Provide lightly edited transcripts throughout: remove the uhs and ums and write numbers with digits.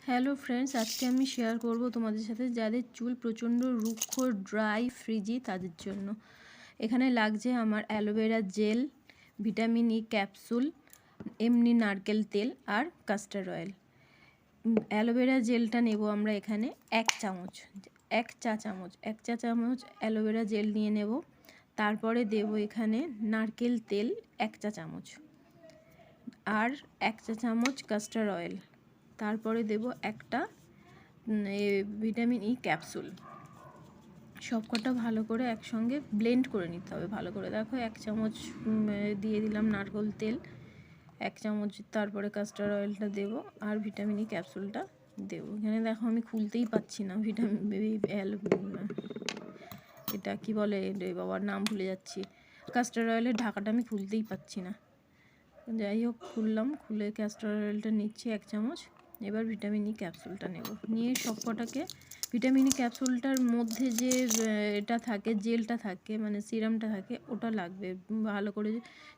Hello friends, আজকে আমি share করব তোমাদের সাথে যাদের চুল প্রচণ্ড রুক্ষ, ড্রাই, ফ্রিজি তাদের জন্য। এখানে লাগছে আমার aloe vera gel, vitamin E capsule, এমনি নারকেল তেল আর কাস্টার অয়েল। অ্যালোভেরা জেলটা নেব আমরা এখানে এক চা চামচ অ্যালোভেরা জেল নিয়ে নেব। তারপরে দেব এখানে নারকেল তেল 1 চা চামচ আর 1 চা চামচ কাস্টার অয়েল। তারপরে দেব একটা ভিটামিন ই ক্যাপসুল। সবকটা ভালো করে একসঙ্গে ব্লেন্ড করে নিতে হবে ভালো করে। দেখো 1 চামচ দিয়ে দিলাম নারকেল তেল, 1 চামচ, তারপরে কাস্টার অয়েলটা দেব আর ভিটামিন ই ক্যাপসুলটা দেব। এখানে দেখো আমি খুলতেই পাচ্ছি না এটা কি বলে রে বাবার, নাম ভুলে যাচ্ছি। কাস্টার অয়েলের ঢাকাটা আমি খুলতেই পাচ্ছি না। যাই হোক, খুলে কাস্টার অয়েলটা নিচ্ছি 1 চামচ। এবার ভিটামিন ই ক্যাপসুলটা নেব, নিয়ে সবকটাকে ভিটামিন ই ক্যাপসুলটার মধ্যে যে এটা থাকে, জেলটা থাকে, মানে সিরামটা থাকে, ওটা লাগবে। ভালো করে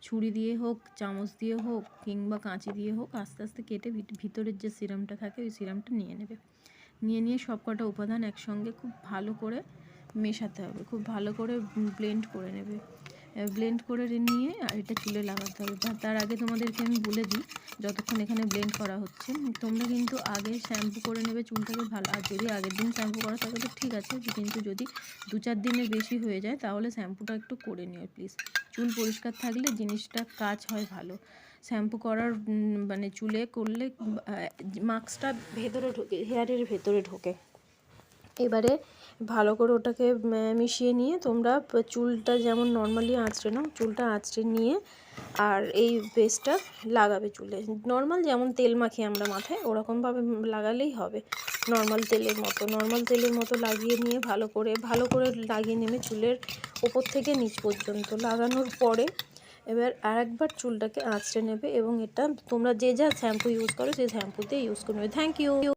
ছুরি দিয়ে হোক, চামচ দিয়ে হোক, কিংবা কাঁচি দিয়ে হোক আস্তে আস্তে কেটে ভিতরের যে সিরামটা থাকে ওই সিরামটা নিয়ে নেবে। নিয়ে সবকটা উপাদান একসঙ্গে খুব ভালো করে মেশাতে হবে, খুব ভালো করে ব্লেন্ড করে নেবে। ব্লেন্ড করে নিয়ে আর এটা চুলে লাগাতে হবে। তার আগে তোমাদেরকে আমি বলে দিই, যতক্ষণ এখানে ব্লেন্ড করা হচ্ছে তোমরা কিন্তু আগে শ্যাম্পু করে নেবে চুলটাকে ভালো। আর যদি আগের দিন শ্যাম্পু করা থাকে তো ঠিক আছে, কিন্তু যদি 2-4 দিনের বেশি হয়ে যায় তাহলে শ্যাম্পুটা একটু করে নিও প্লিজ। চুল পরিষ্কার থাকলে জিনিসটা কাজ হয় ভালো। শ্যাম্পু করার মানে চুলে করলে মাস্কটা ভেতরে ঢোকে, হেয়ারের ভেতরে ঢোকে। এবারে ভালো করে ওটাকে মিশিয়ে নিয়ে তোমরা চুলটা যেমন নর্মালি আঁচড়ে নাও, চুলটা আঁচড়ে নিয়ে আর এই পেস্টটা লাগাবে চুলে। নর্মাল যেমন তেল মাখি আমরা মাথায়, ওরকমভাবে লাগালেই হবে। নর্মাল তেলের মতো লাগিয়ে নিয়ে ভালো করে লাগিয়ে নেবে চুলের ওপর থেকে নিচ পর্যন্ত। লাগানোর পরে এবার আরেকবার চুলটাকে আঁচড়ে নেবে এবং এটা তোমরা যে যা শ্যাম্পু ইউজ করো সেই শ্যাম্পুতে ইউজ করে নেবে। Thank you.